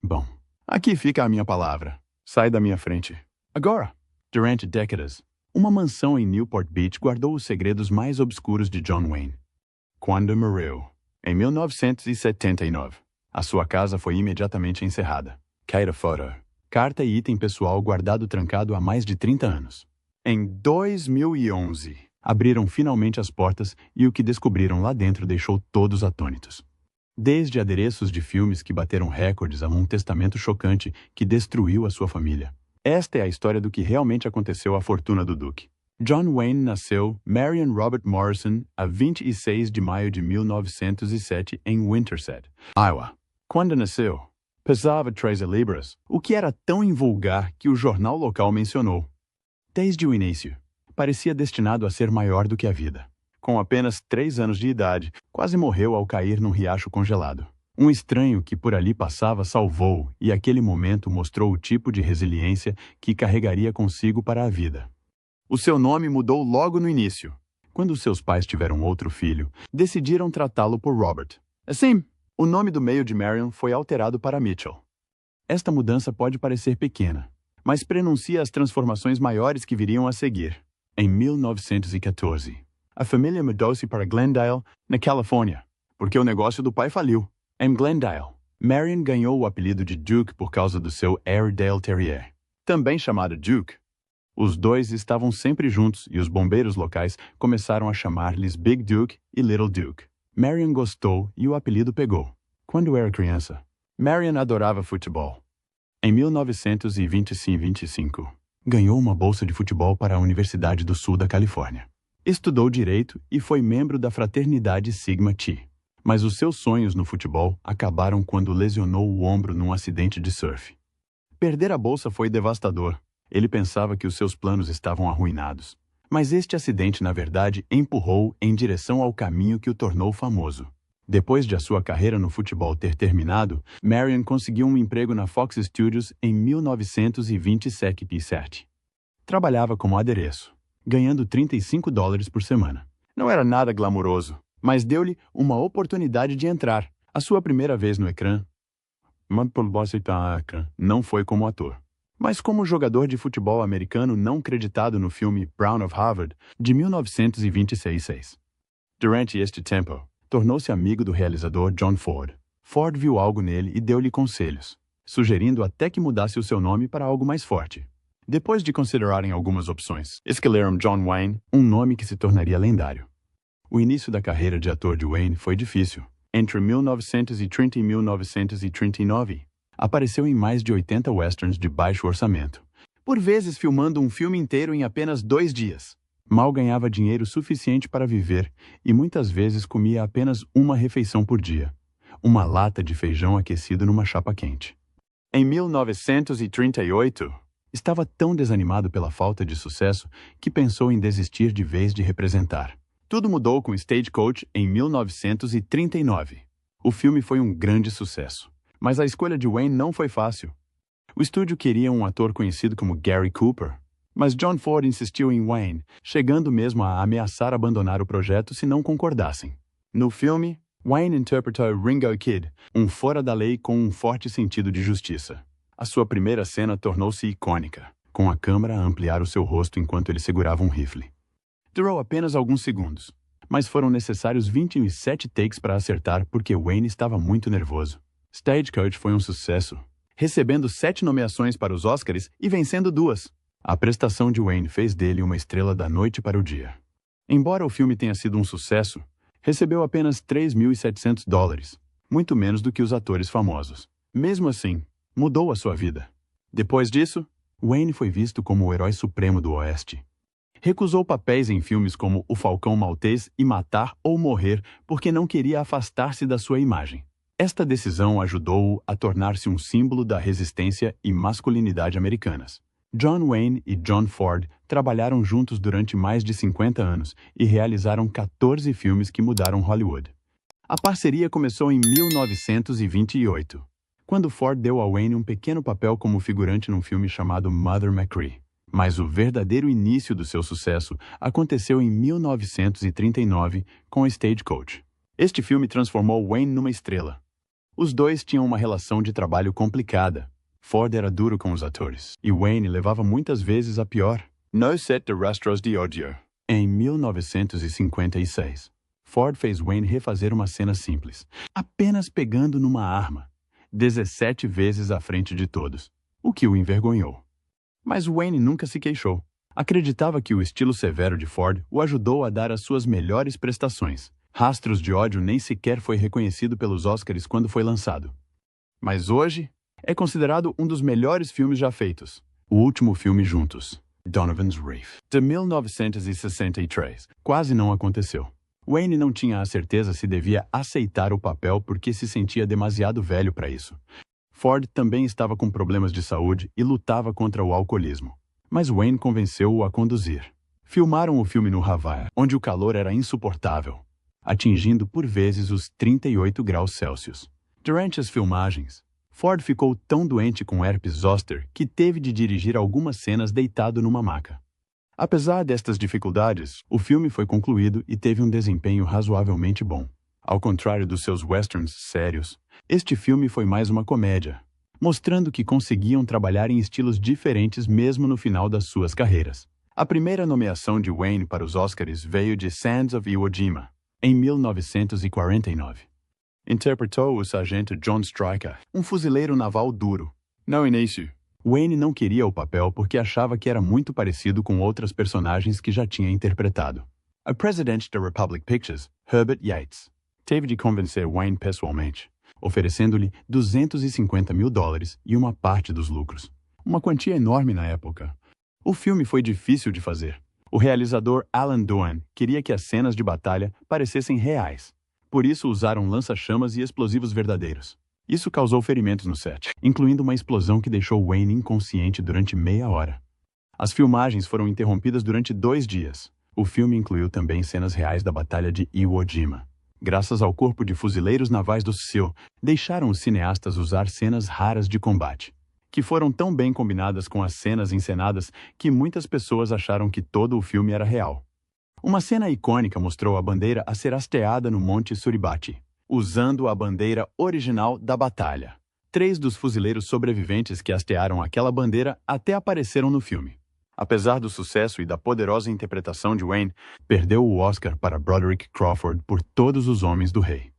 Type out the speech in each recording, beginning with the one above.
Bom, aqui fica a minha palavra. Sai da minha frente. Agora, durante décadas, uma mansão em Newport Beach guardou os segredos mais obscuros de John Wayne. Quando morreu, em 1979, a sua casa foi imediatamente encerrada. Caíra fora. Carta e item pessoal guardado trancado há mais de 30 anos. Em 2011, abriram finalmente as portas e o que descobriram lá dentro deixou todos atônitos. Desde adereços de filmes que bateram recordes a um testamento chocante que destruiu a sua família. Esta é a história do que realmente aconteceu à fortuna do Duque. John Wayne nasceu Marion Robert Morrison a 26 de maio de 1907 em Winterset, Iowa. Quando nasceu, pesava 13 libras, o que era tão invulgar que o jornal local mencionou. Desde o início, parecia destinado a ser maior do que a vida. Com apenas 3 anos de idade, quase morreu ao cair num riacho congelado. Um estranho que por ali passava salvou e aquele momento mostrou o tipo de resiliência que carregaria consigo para a vida. O seu nome mudou logo no início. Quando seus pais tiveram outro filho, decidiram tratá-lo por Robert. Assim, o nome do meio de Marion foi alterado para Mitchell. Esta mudança pode parecer pequena, mas prenuncia as transformações maiores que viriam a seguir. Em 1914, a família mudou-se para Glendale, na Califórnia, porque o negócio do pai faliu. Em Glendale, Marion ganhou o apelido de Duke por causa do seu Airedale Terrier, também chamado Duke. Os dois estavam sempre juntos e os bombeiros locais começaram a chamar-lhes Big Duke e Little Duke. Marion gostou e o apelido pegou. Quando era criança, Marion adorava futebol. Em 1925, ganhou uma bolsa de futebol para a Universidade do Sul da Califórnia. Estudou Direito e foi membro da fraternidade Sigma Chi. Mas os seus sonhos no futebol acabaram quando lesionou o ombro num acidente de surf. Perder a bolsa foi devastador. Ele pensava que os seus planos estavam arruinados. Mas este acidente, na verdade, empurrou em direção ao caminho que o tornou famoso. Depois de a sua carreira no futebol ter terminado, Marion conseguiu um emprego na Fox Studios em 1927. Trabalhava como adereço, ganhando $35 por semana. Não era nada glamouroso, mas deu-lhe uma oportunidade de entrar. A sua primeira vez no ecrã. Não foi como ator, mas como jogador de futebol americano não creditado no filme Brown of Harvard, de 1926. Durante este tempo, tornou-se amigo do realizador John Ford. Ford viu algo nele e deu-lhe conselhos, sugerindo até que mudasse o seu nome para algo mais forte. Depois de considerarem algumas opções, escolheram John Wayne, um nome que se tornaria lendário. O início da carreira de ator de Wayne foi difícil. Entre 1930 e 1939, apareceu em mais de 80 westerns de baixo orçamento, por vezes filmando um filme inteiro em apenas 2 dias. Mal ganhava dinheiro suficiente para viver e muitas vezes comia apenas uma refeição por dia, uma lata de feijão aquecido numa chapa quente. Em 1938, estava tão desanimado pela falta de sucesso que pensou em desistir de vez de representar. Tudo mudou com Stagecoach em 1939. O filme foi um grande sucesso, mas a escolha de Wayne não foi fácil. O estúdio queria um ator conhecido como Gary Cooper, mas John Ford insistiu em Wayne, chegando mesmo a ameaçar abandonar o projeto se não concordassem. No filme, Wayne interpretou Ringo Kid, um fora da lei com um forte sentido de justiça. A sua primeira cena tornou-se icônica, com a câmera a ampliar o seu rosto enquanto ele segurava um rifle. Durou apenas alguns segundos, mas foram necessários 27 takes para acertar porque Wayne estava muito nervoso. Stagecoach foi um sucesso, recebendo 7 nomeações para os Oscars e vencendo 2. A prestação de Wayne fez dele uma estrela da noite para o dia. Embora o filme tenha sido um sucesso, recebeu apenas $3.700, muito menos do que os atores famosos. Mesmo assim, mudou a sua vida. Depois disso, Wayne foi visto como o herói supremo do Oeste. Recusou papéis em filmes como O Falcão Maltês e Matar ou Morrer porque não queria afastar-se da sua imagem. Esta decisão ajudou-o a tornar-se um símbolo da resistência e masculinidade americanas. John Wayne e John Ford trabalharam juntos durante mais de 50 anos e realizaram 14 filmes que mudaram Hollywood. A parceria começou em 1928, quando Ford deu a Wayne um pequeno papel como figurante num filme chamado Mother Machree. Mas o verdadeiro início do seu sucesso aconteceu em 1939 com Stagecoach. Este filme transformou Wayne numa estrela. Os dois tinham uma relação de trabalho complicada. Ford era duro com os atores, e Wayne levava muitas vezes a pior. No set de Rastros de Odio. Em 1956, Ford fez Wayne refazer uma cena simples, apenas pegando numa arma, 17 vezes à frente de todos, o que o envergonhou. Mas Wayne nunca se queixou. Acreditava que o estilo severo de Ford o ajudou a dar as suas melhores prestações. Rastros de Ódio nem sequer foi reconhecido pelos Oscars quando foi lançado. Mas hoje, é considerado um dos melhores filmes já feitos. O último filme juntos, Donovan's Reef, de 1963, quase não aconteceu. Wayne não tinha a certeza se devia aceitar o papel porque se sentia demasiado velho para isso. Ford também estava com problemas de saúde e lutava contra o alcoolismo. Mas Wayne convenceu-o a conduzir. Filmaram o filme no Hawaii, onde o calor era insuportável, atingindo por vezes os 38 graus Celsius. Durante as filmagens, Ford ficou tão doente com herpes zoster que teve de dirigir algumas cenas deitado numa maca. Apesar destas dificuldades, o filme foi concluído e teve um desempenho razoavelmente bom. Ao contrário dos seus westerns sérios, este filme foi mais uma comédia, mostrando que conseguiam trabalhar em estilos diferentes mesmo no final das suas carreiras. A primeira nomeação de Wayne para os Oscars veio de Sands of Iwo Jima, em 1949. Interpretou o sargento John Stryker, um fuzileiro naval duro. No início, Wayne não queria o papel porque achava que era muito parecido com outras personagens que já tinha interpretado. O presidente da Republic Pictures, Herbert Yates, teve de convencer Wayne pessoalmente, oferecendo-lhe $250 mil e uma parte dos lucros. Uma quantia enorme na época. O filme foi difícil de fazer. O realizador Alan Doan queria que as cenas de batalha parecessem reais. Por isso usaram lança-chamas e explosivos verdadeiros. Isso causou ferimentos no set, incluindo uma explosão que deixou Wayne inconsciente durante meia hora. As filmagens foram interrompidas durante 2 dias. O filme incluiu também cenas reais da Batalha de Iwo Jima. Graças ao Corpo de Fuzileiros Navais do SEAL, deixaram os cineastas usar cenas raras de combate, que foram tão bem combinadas com as cenas encenadas que muitas pessoas acharam que todo o filme era real. Uma cena icônica mostrou a bandeira a ser hasteada no Monte Suribati, usando a bandeira original da batalha. 3 dos fuzileiros sobreviventes que hastearam aquela bandeira até apareceram no filme. Apesar do sucesso e da poderosa interpretação de Wayne, perdeu o Oscar para Broderick Crawford por Todos os Homens do Rei.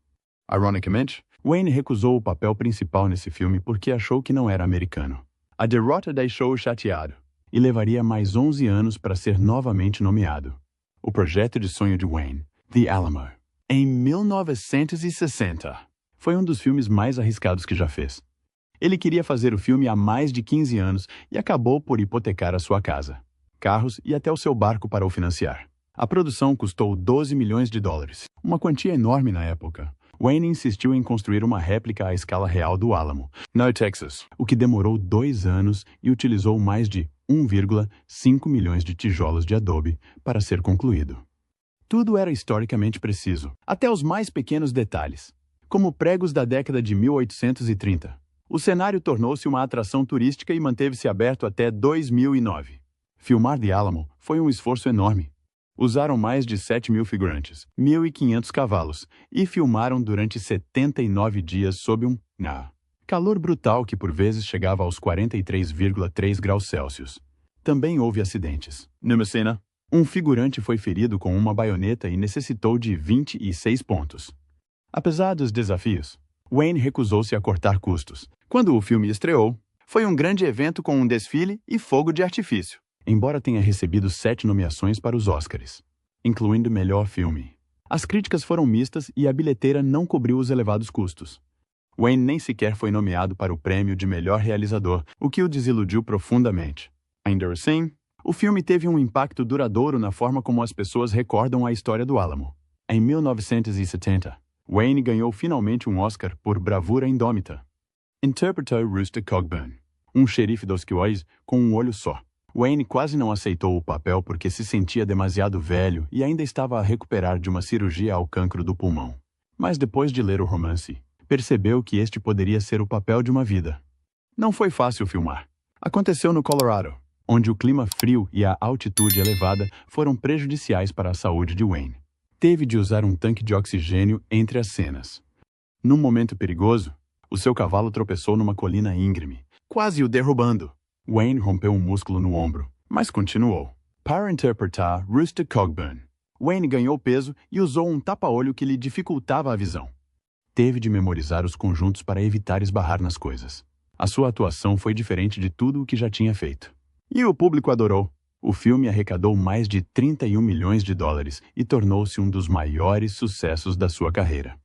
Ironicamente, Wayne recusou o papel principal nesse filme porque achou que não era americano. A derrota deixou-o chateado, e levaria mais 11 anos para ser novamente nomeado. O projeto de sonho de Wayne, The Alamo, em 1960, foi um dos filmes mais arriscados que já fez. Ele queria fazer o filme há mais de 15 anos e acabou por hipotecar a sua casa, carros e até o seu barco para o financiar. A produção custou $12 milhões, uma quantia enorme na época. Wayne insistiu em construir uma réplica à escala real do Alamo, no Texas, o que demorou 2 anos e utilizou mais de 1,5 milhões de tijolos de adobe para ser concluído. Tudo era historicamente preciso, até os mais pequenos detalhes, como pregos da década de 1830. O cenário tornou-se uma atração turística e manteve-se aberto até 2009. Filmar The Alamo foi um esforço enorme. Usaram mais de 7.000 figurantes, 1.500 cavalos, e filmaram durante 79 dias sob um calor brutal que por vezes chegava aos 43,3 graus Celsius. Também houve acidentes. Numa cena, um figurante foi ferido com uma baioneta e necessitou de 26 pontos. Apesar dos desafios, Wayne recusou-se a cortar custos. Quando o filme estreou, foi um grande evento com um desfile e fogo de artifício, embora tenha recebido 7 nomeações para os Oscars, incluindo melhor filme. As críticas foram mistas e a bilheteira não cobriu os elevados custos. Wayne nem sequer foi nomeado para o prêmio de melhor realizador, o que o desiludiu profundamente. Ainda assim, o filme teve um impacto duradouro na forma como as pessoas recordam a história do Alamo. Em 1970, Wayne ganhou finalmente um Oscar por Bravura Indômita. Interpretou Rooster Cogburn, um xerife dos Kiowas com um olho só. Wayne quase não aceitou o papel porque se sentia demasiado velho e ainda estava a recuperar de uma cirurgia ao cancro do pulmão. Mas depois de ler o romance, percebeu que este poderia ser o papel de uma vida. Não foi fácil filmar. Aconteceu no Colorado, onde o clima frio e a altitude elevada foram prejudiciais para a saúde de Wayne. Teve de usar um tanque de oxigênio entre as cenas. Num momento perigoso, O seu cavalo tropeçou numa colina íngreme, quase o derrubando. Wayne rompeu um músculo no ombro, mas continuou. Para interpretar Rooster Cogburn, Wayne ganhou peso e usou um tapa-olho que lhe dificultava a visão. Teve de memorizar os conjuntos para evitar esbarrar nas coisas. A sua atuação foi diferente de tudo o que já tinha feito. E o público adorou. O filme arrecadou mais de 31 milhões de dólares e tornou-se um dos maiores sucessos da sua carreira.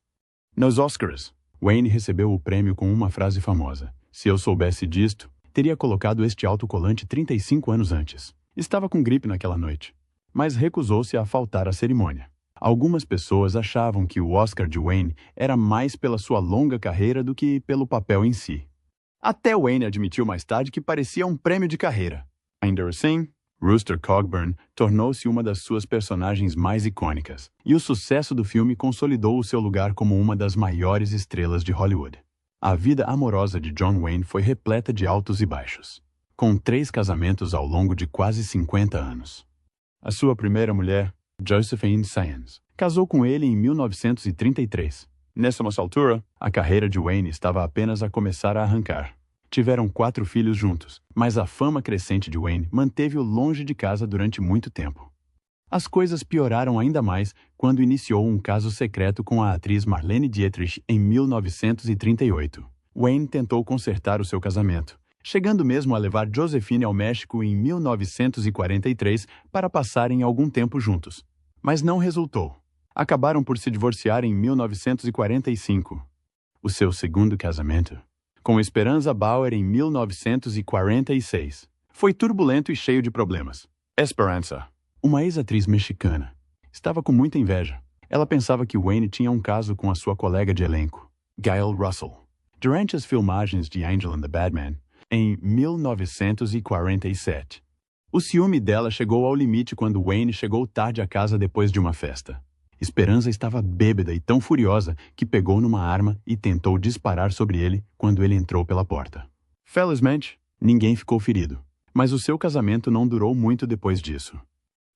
Nos Oscars, Wayne recebeu o prêmio com uma frase famosa. Se eu soubesse disto, teria colocado este autocolante 35 anos antes. Estava com gripe naquela noite, mas recusou-se a faltar à cerimônia. Algumas pessoas achavam que o Oscar de Wayne era mais pela sua longa carreira do que pelo papel em si. Até Wayne admitiu mais tarde que parecia um prêmio de carreira. Ainda assim, Rooster Cogburn tornou-se uma das suas personagens mais icônicas, e o sucesso do filme consolidou o seu lugar como uma das maiores estrelas de Hollywood. A vida amorosa de John Wayne foi repleta de altos e baixos, com 3 casamentos ao longo de quase 50 anos. A sua primeira mulher, Josephine Sands, casou com ele em 1933. Nessa altura, a carreira de Wayne estava apenas a começar a arrancar. Tiveram 4 filhos juntos, mas a fama crescente de Wayne manteve-o longe de casa durante muito tempo. As coisas pioraram ainda mais quando iniciou um caso secreto com a atriz Marlene Dietrich em 1938. Wayne tentou consertar o seu casamento, chegando mesmo a levar Josephine ao México em 1943 para passarem algum tempo juntos. Mas não resultou. Acabaram por se divorciar em 1945. O seu segundo casamento, com Esperanza Bauer em 1946, foi turbulento e cheio de problemas. Esperanza, uma ex-atriz mexicana, estava com muita inveja. Ela pensava que Wayne tinha um caso com a sua colega de elenco, Gail Russell. Durante as filmagens de Angel and the Badman, em 1947, o ciúme dela chegou ao limite quando Wayne chegou tarde à casa depois de uma festa. Esperanza estava bêbada e tão furiosa que pegou numa arma e tentou disparar sobre ele quando ele entrou pela porta. Felizmente, ninguém ficou ferido, mas o seu casamento não durou muito depois disso.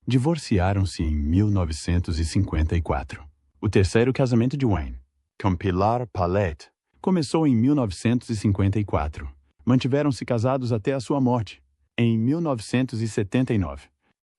Divorciaram-se em 1954. O terceiro casamento de Wayne, com Pilar Palet, começou em 1954. Mantiveram-se casados até a sua morte, em 1979.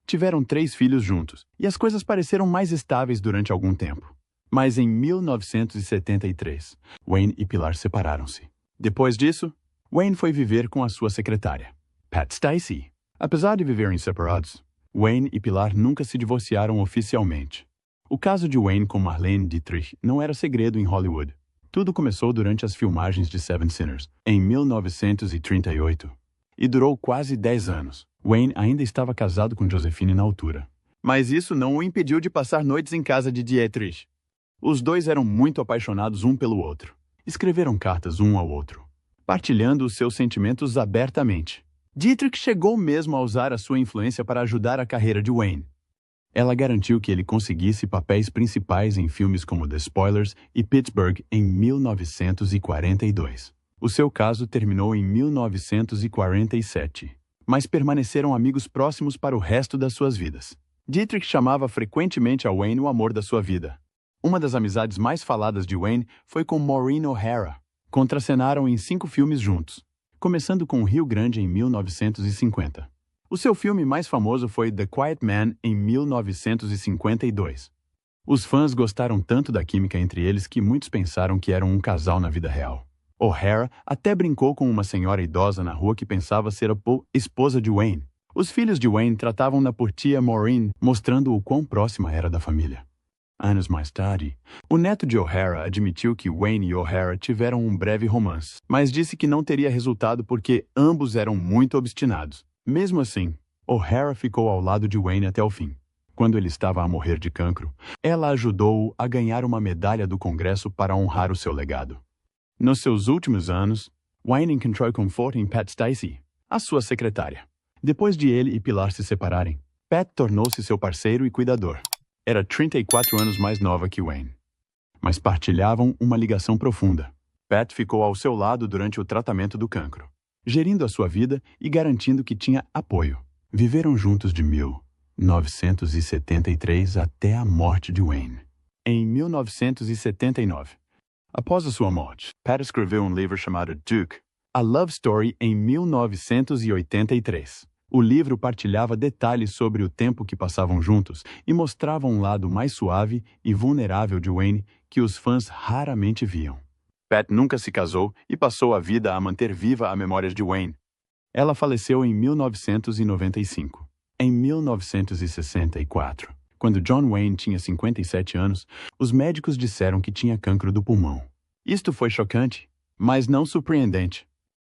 Tiveram 3 filhos juntos, e as coisas pareceram mais estáveis durante algum tempo. Mas em 1973, Wayne e Pilar separaram-se. Depois disso, Wayne foi viver com a sua secretária, Pat Stacey. Apesar de viverem separados, Wayne e Pilar nunca se divorciaram oficialmente. O caso de Wayne com Marlene Dietrich não era segredo em Hollywood. Tudo começou durante as filmagens de Seven Sinners, em 1938, e durou quase 10 anos. Wayne ainda estava casado com Josephine na altura. Mas isso não o impediu de passar noites em casa de Dietrich. Os dois eram muito apaixonados um pelo outro. Escreveram cartas um ao outro, partilhando os seus sentimentos abertamente. Dietrich chegou mesmo a usar a sua influência para ajudar a carreira de Wayne. Ela garantiu que ele conseguisse papéis principais em filmes como The Spoilers e Pittsburgh em 1942. O seu caso terminou em 1947. Mas permaneceram amigos próximos para o resto das suas vidas. Dietrich chamava frequentemente a Wayne o amor da sua vida. Uma das amizades mais faladas de Wayne foi com Maureen O'Hara. Contracenaram em 5 filmes juntos, começando com Rio Grande em 1950. O seu filme mais famoso foi The Quiet Man em 1952. Os fãs gostaram tanto da química entre eles que muitos pensaram que eram um casal na vida real. O'Hara até brincou com uma senhora idosa na rua que pensava ser a esposa de Wayne. Os filhos de Wayne tratavam-na por tia Maureen, mostrando o quão próxima era da família. Anos mais tarde, o neto de O'Hara admitiu que Wayne e O'Hara tiveram um breve romance, mas disse que não teria resultado porque ambos eram muito obstinados. Mesmo assim, O'Hara ficou ao lado de Wayne até o fim. Quando ele estava a morrer de cancro, ela ajudou-o a ganhar uma medalha do Congresso para honrar o seu legado. Nos seus últimos anos, Wayne encontrou conforto em Pat Stacey, a sua secretária. Depois de ele e Pilar se separarem, Pat tornou-se seu parceiro e cuidador. Era 34 anos mais nova que Wayne, mas partilhavam uma ligação profunda. Pat ficou ao seu lado durante o tratamento do cancro, gerindo a sua vida e garantindo que tinha apoio. Viveram juntos de 1973 até a morte de Wayne. Em 1979, Após a sua morte, Pat escreveu um livro chamado Duke, A Love Story em 1983. O livro partilhava detalhes sobre o tempo que passavam juntos e mostrava um lado mais suave e vulnerável de Wayne que os fãs raramente viam. Pat nunca se casou e passou a vida a manter viva a memória de Wayne. Ela faleceu em 1995. Em 1964, quando John Wayne tinha 57 anos, os médicos disseram que tinha cancro do pulmão. Isto foi chocante, mas não surpreendente.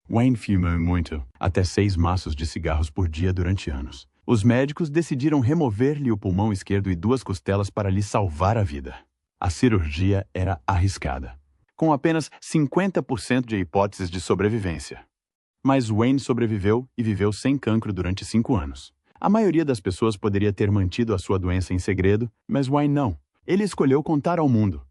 Wayne fumou muito, até 6 maços de cigarros por dia durante anos. Os médicos decidiram remover-lhe o pulmão esquerdo e 2 costelas para lhe salvar a vida. A cirurgia era arriscada, com apenas 50% de hipóteses de sobrevivência. Mas Wayne sobreviveu e viveu sem cancro durante 5 anos. A maioria das pessoas poderia ter mantido a sua doença em segredo, mas Wayne não. Ele escolheu contar ao mundo.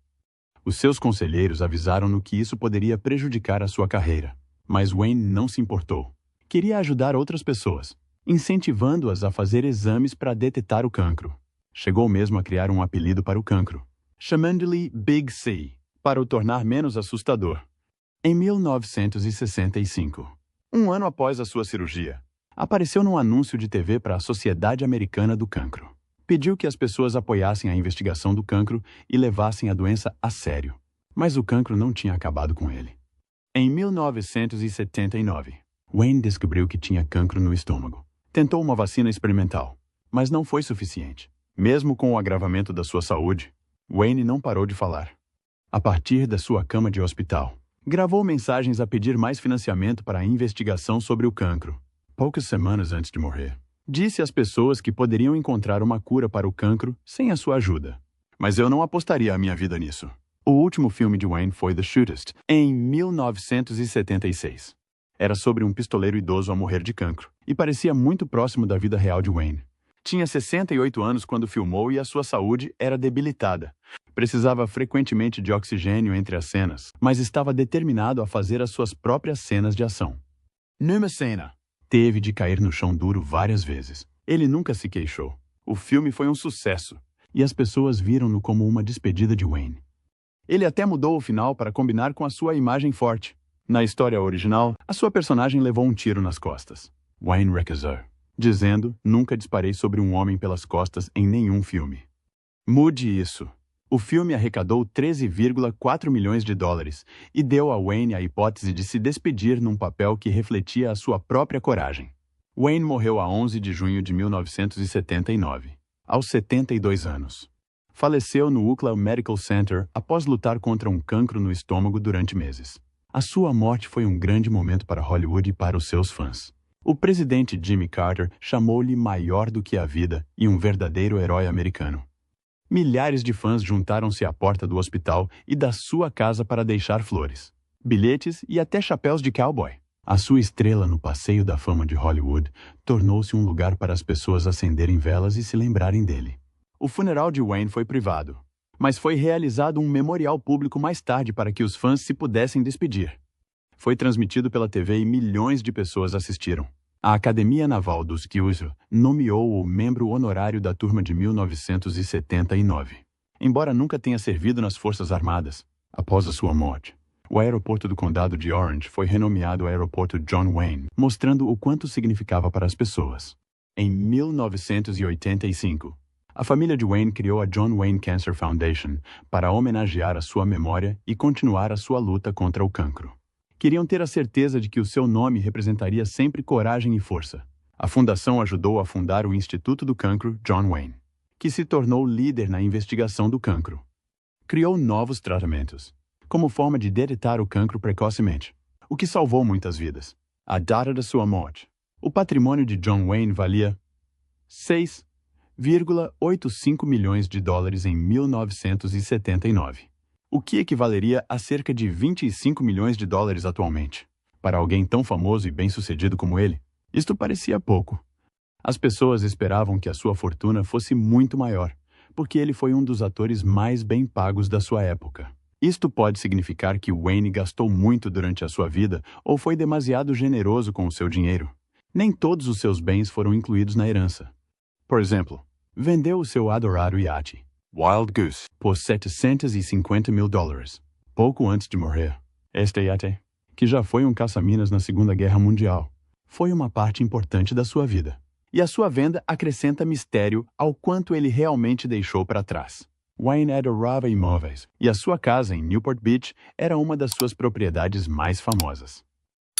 Os seus conselheiros avisaram-no que isso poderia prejudicar a sua carreira. Mas Wayne não se importou. Queria ajudar outras pessoas, incentivando-as a fazer exames para detectar o cancro. Chegou mesmo a criar um apelido para o cancro, chamando-lhe Big C, para o tornar menos assustador. Em 1965, um ano após a sua cirurgia, apareceu num anúncio de TV para a Sociedade Americana do Cancro. Pediu que as pessoas apoiassem a investigação do cancro e levassem a doença a sério. Mas o cancro não tinha acabado com ele. Em 1979, Wayne descobriu que tinha cancro no estômago. Tentou uma vacina experimental, mas não foi suficiente. Mesmo com o agravamento da sua saúde, Wayne não parou de falar. A partir da sua cama de hospital, gravou mensagens a pedir mais financiamento para a investigação sobre o cancro. Poucas semanas antes de morrer, disse às pessoas que poderiam encontrar uma cura para o cancro sem a sua ajuda. Mas eu não apostaria a minha vida nisso. O último filme de Wayne foi The Shootist, em 1976. Era sobre um pistoleiro idoso a morrer de cancro, e parecia muito próximo da vida real de Wayne. Tinha 68 anos quando filmou e a sua saúde era debilitada. Precisava frequentemente de oxigênio entre as cenas, mas estava determinado a fazer as suas próprias cenas de ação. Numa cena, teve de cair no chão duro várias vezes. Ele nunca se queixou. O filme foi um sucesso, e as pessoas viram-no como uma despedida de Wayne. Ele até mudou o final para combinar com a sua imagem forte. Na história original, a sua personagem levou um tiro nas costas. Wayne recusou, dizendo: "Nunca disparei sobre um homem pelas costas em nenhum filme." Mude isso. O filme arrecadou 13,4 milhões de dólares e deu a Wayne a hipótese de se despedir num papel que refletia a sua própria coragem. Wayne morreu a 11 de junho de 1979, aos 72 anos. Faleceu no Oakland Medical Center após lutar contra um cancro no estômago durante meses. A sua morte foi um grande momento para Hollywood e para os seus fãs. O presidente Jimmy Carter chamou-lhe maior do que a vida e um verdadeiro herói americano. Milhares de fãs juntaram-se à porta do hospital e da sua casa para deixar flores, bilhetes e até chapéus de cowboy. A sua estrela no Passeio da Fama de Hollywood tornou-se um lugar para as pessoas acenderem velas e se lembrarem dele. O funeral de Wayne foi privado, mas foi realizado um memorial público mais tarde para que os fãs se pudessem despedir. Foi transmitido pela TV e milhões de pessoas assistiram. A Academia Naval dos Estados Unidos nomeou-o membro honorário da turma de 1979. Embora nunca tenha servido nas Forças Armadas, após a sua morte, o aeroporto do condado de Orange foi renomeado Aeroporto John Wayne, mostrando o quanto significava para as pessoas. Em 1985, a família de Wayne criou a John Wayne Cancer Foundation para homenagear a sua memória e continuar a sua luta contra o cancro. Queriam ter a certeza de que o seu nome representaria sempre coragem e força. A fundação ajudou a fundar o Instituto do Cancro John Wayne, que se tornou líder na investigação do cancro. Criou novos tratamentos, como forma de detectar o cancro precocemente, o que salvou muitas vidas. À data da sua morte, o patrimônio de John Wayne valia 6,85 milhões de dólares em 1979, o que equivaleria a cerca de 25 milhões de dólares atualmente. Para alguém tão famoso e bem-sucedido como ele, isto parecia pouco. As pessoas esperavam que a sua fortuna fosse muito maior, porque ele foi um dos atores mais bem pagos da sua época. Isto pode significar que Wayne gastou muito durante a sua vida ou foi demasiado generoso com o seu dinheiro. Nem todos os seus bens foram incluídos na herança. Por exemplo, vendeu o seu adorado iate, Wild Goose, por $750 mil. pouco antes de morrer. Este iate, que já foi um caça-minas na Segunda Guerra Mundial, foi uma parte importante da sua vida. E a sua venda acrescenta mistério ao quanto ele realmente deixou para trás. Wayne adorava imóveis, e a sua casa em Newport Beach era uma das suas propriedades mais famosas.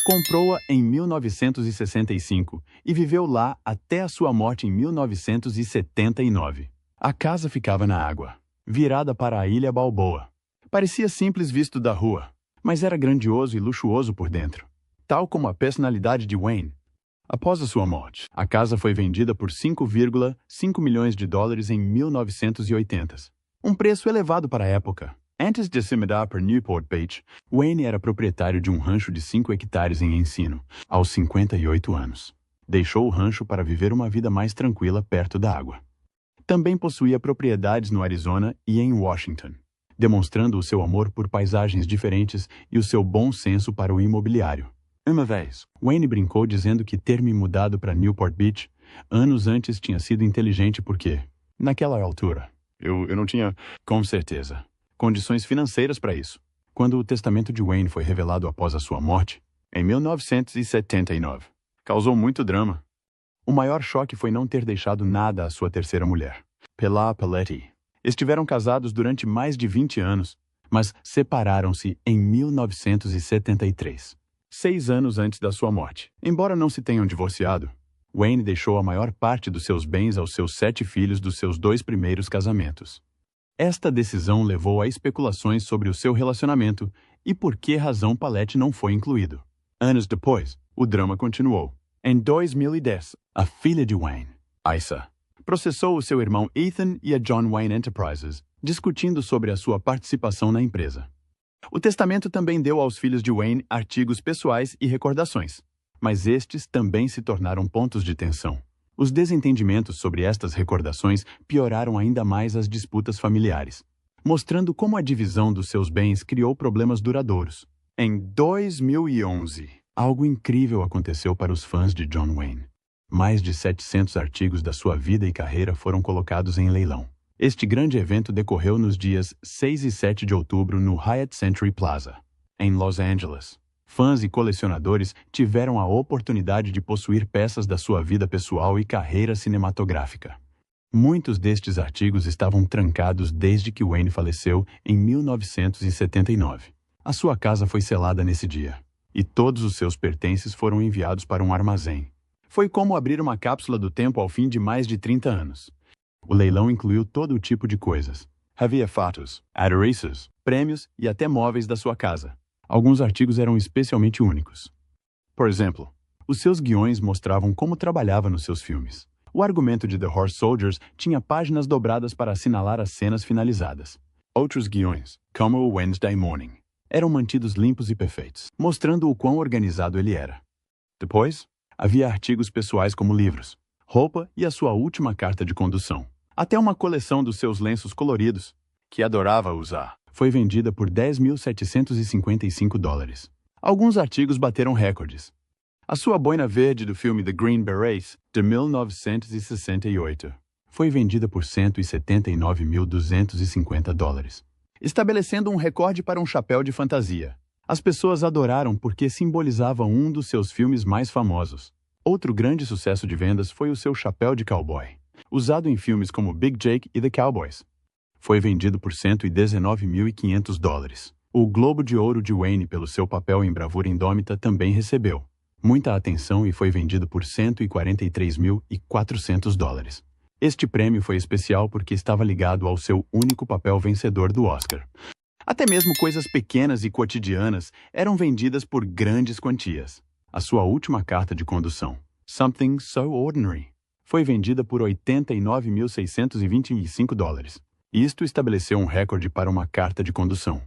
Comprou-a em 1965 e viveu lá até a sua morte em 1979. A casa ficava na água, virada para a Ilha Balboa. Parecia simples visto da rua, mas era grandioso e luxuoso por dentro, tal como a personalidade de Wayne. Após a sua morte, a casa foi vendida por 5,5 milhões de dólares em 1980. Um preço elevado para a época. Antes de se mudar para Newport Beach, Wayne era proprietário de um rancho de 5 hectares em Encino, aos 58 anos. Deixou o rancho para viver uma vida mais tranquila perto da água. Também possuía propriedades no Arizona e em Washington, demonstrando o seu amor por paisagens diferentes e o seu bom senso para o imobiliário. Uma vez, Wayne brincou dizendo que ter me mudado para Newport Beach anos antes tinha sido inteligente porque, naquela altura, eu não tinha, com certeza, condições financeiras para isso. Quando o testamento de Wayne foi revelado após a sua morte, em 1979, causou muito drama. O maior choque foi não ter deixado nada à sua terceira mulher, Pilar Paletti. Estiveram casados durante mais de 20 anos, mas separaram-se em 1973, 6 anos antes da sua morte. Embora não se tenham divorciado, Wayne deixou a maior parte dos seus bens aos seus 7 filhos dos seus 2 primeiros casamentos. Esta decisão levou a especulações sobre o seu relacionamento e por que razão Paletti não foi incluído. Anos depois, o drama continuou. Em 2010, a filha de Wayne, Isa, processou o seu irmão Ethan e a John Wayne Enterprises, discutindo sobre a sua participação na empresa. O testamento também deu aos filhos de Wayne artigos pessoais e recordações, mas estes também se tornaram pontos de tensão. Os desentendimentos sobre estas recordações pioraram ainda mais as disputas familiares, mostrando como a divisão dos seus bens criou problemas duradouros. Em 2011, algo incrível aconteceu para os fãs de John Wayne. Mais de 700 artigos da sua vida e carreira foram colocados em leilão. Este grande evento decorreu nos dias 6 e 7 de outubro no Hyatt Century Plaza, em Los Angeles. Fãs e colecionadores tiveram a oportunidade de possuir peças da sua vida pessoal e carreira cinematográfica. Muitos destes artigos estavam trancados desde que Wayne faleceu em 1979. A sua casa foi selada nesse dia, e todos os seus pertences foram enviados para um armazém. Foi como abrir uma cápsula do tempo ao fim de mais de 30 anos. O leilão incluiu todo o tipo de coisas. Havia fatos, adereços, prêmios e até móveis da sua casa. Alguns artigos eram especialmente únicos. Por exemplo, os seus guiões mostravam como trabalhava nos seus filmes. O argumento de The Horse Soldiers tinha páginas dobradas para assinalar as cenas finalizadas. Outros guiões, como o Wednesday Morning, eram mantidos limpos e perfeitos, mostrando o quão organizado ele era. Depois, havia artigos pessoais como livros, roupa e a sua última carta de condução. Até uma coleção dos seus lenços coloridos, que adorava usar, foi vendida por $10.755. Alguns artigos bateram recordes. A sua boina verde do filme The Green Berets, de 1968, foi vendida por $179.250, estabelecendo um recorde para um chapéu de fantasia. As pessoas adoraram porque simbolizava um dos seus filmes mais famosos. Outro grande sucesso de vendas foi o seu chapéu de cowboy, usado em filmes como Big Jake e The Cowboys. Foi vendido por $119.500. O Globo de Ouro de Wayne pelo seu papel em Bravura Indômita também recebeu muita atenção e foi vendido por $143.400. Este prêmio foi especial porque estava ligado ao seu único papel vencedor do Oscar. Até mesmo coisas pequenas e cotidianas eram vendidas por grandes quantias. A sua última carta de condução, Something So Ordinary, foi vendida por $89.625. Isto estabeleceu um recorde para uma carta de condução.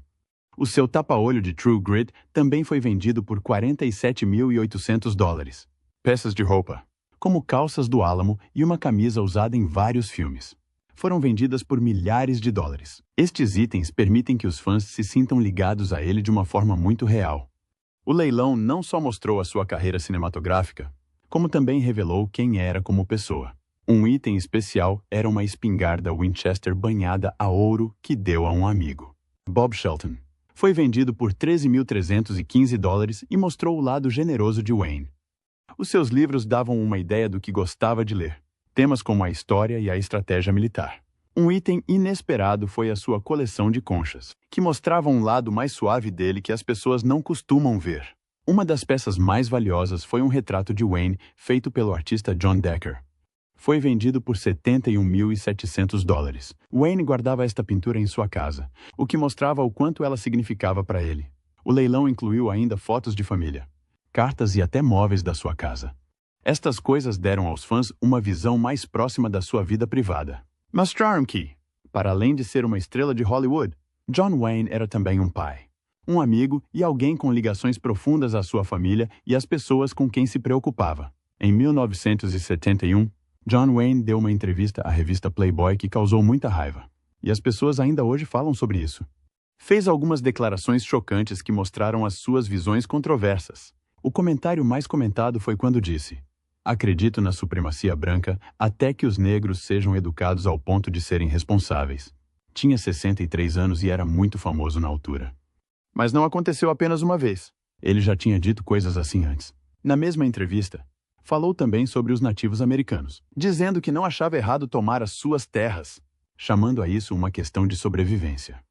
O seu tapa-olho de True Grit também foi vendido por $47.800. Peças de roupa, como calças do Alamo e uma camisa usada em vários filmes, foram vendidas por milhares de dólares. Estes itens permitem que os fãs se sintam ligados a ele de uma forma muito real. O leilão não só mostrou a sua carreira cinematográfica, como também revelou quem era como pessoa. Um item especial era uma espingarda Winchester banhada a ouro que deu a um amigo. Bob Shelton Foi vendido por $13.315 e mostrou o lado generoso de Wayne. Os seus livros davam uma ideia do que gostava de ler, temas como a história e a estratégia militar. Um item inesperado foi a sua coleção de conchas, que mostrava um lado mais suave dele que as pessoas não costumam ver. Uma das peças mais valiosas foi um retrato de Wayne feito pelo artista John Decker. Foi vendido por $71.700. Wayne guardava esta pintura em sua casa, o que mostrava o quanto ela significava para ele. O leilão incluiu ainda fotos de família, cartas e até móveis da sua casa. Estas coisas deram aos fãs uma visão mais próxima da sua vida privada. Mostraram que, para além de ser uma estrela de Hollywood, John Wayne era também um pai, um amigo e alguém com ligações profundas à sua família e às pessoas com quem se preocupava. Em 1971, John Wayne deu uma entrevista à revista Playboy que causou muita raiva, e as pessoas ainda hoje falam sobre isso. Fez algumas declarações chocantes que mostraram as suas visões controversas. O comentário mais comentado foi quando disse: "Acredito na supremacia branca até que os negros sejam educados ao ponto de serem responsáveis." Tinha 63 anos e era muito famoso na altura. Mas não aconteceu apenas uma vez. Ele já tinha dito coisas assim antes. Na mesma entrevista, falou também sobre os nativos americanos, dizendo que não achava errado tomar as suas terras, chamando a isso uma questão de sobrevivência.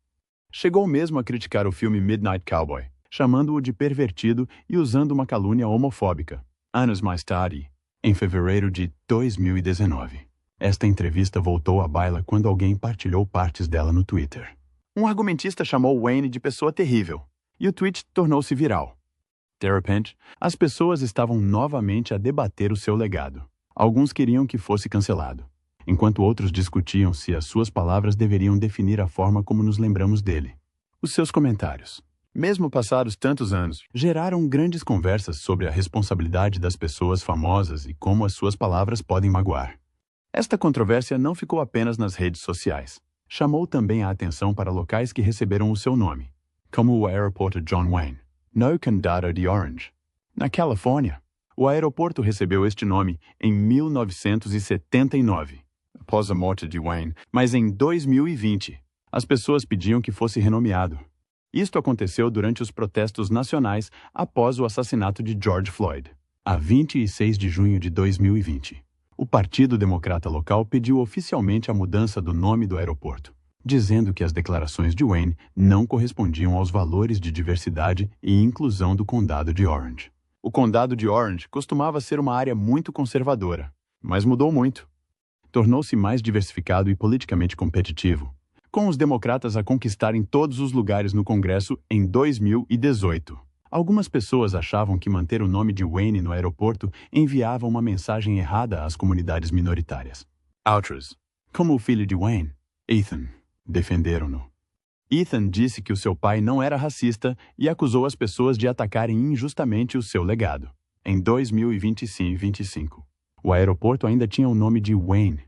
Chegou mesmo a criticar o filme Midnight Cowboy, chamando-o de pervertido e usando uma calúnia homofóbica. Anos mais tarde, em fevereiro de 2019, esta entrevista voltou à baila quando alguém partilhou partes dela no Twitter. Um argumentista chamou Wayne de pessoa terrível, e o tweet tornou-se viral. De repente, as pessoas estavam novamente a debater o seu legado. Alguns queriam que fosse cancelado, enquanto outros discutiam se as suas palavras deveriam definir a forma como nos lembramos dele. Os seus comentários, mesmo passados tantos anos, geraram grandes conversas sobre a responsabilidade das pessoas famosas e como as suas palavras podem magoar. Esta controvérsia não ficou apenas nas redes sociais. Chamou também a atenção para locais que receberam o seu nome, como o aeroporto John Wayne, no Condado de Orange, na Califórnia. O aeroporto recebeu este nome em 1979, após a morte de Wayne, mas em 2020, as pessoas pediam que fosse renomeado. Isto aconteceu durante os protestos nacionais após o assassinato de George Floyd, a 26 de junho de 2020. O Partido Democrata local pediu oficialmente a mudança do nome do aeroporto, dizendo que as declarações de Wayne não correspondiam aos valores de diversidade e inclusão do Condado de Orange. O Condado de Orange costumava ser uma área muito conservadora, mas mudou muito. Tornou-se mais diversificado e politicamente competitivo, com os democratas a conquistarem todos os lugares no Congresso em 2018. Algumas pessoas achavam que manter o nome de Wayne no aeroporto enviava uma mensagem errada às comunidades minoritárias. Outros, como o filho de Wayne, Ethan, defenderam-no. Ethan disse que o seu pai não era racista e acusou as pessoas de atacarem injustamente o seu legado. Em 2025, o aeroporto ainda tinha o nome de Wayne,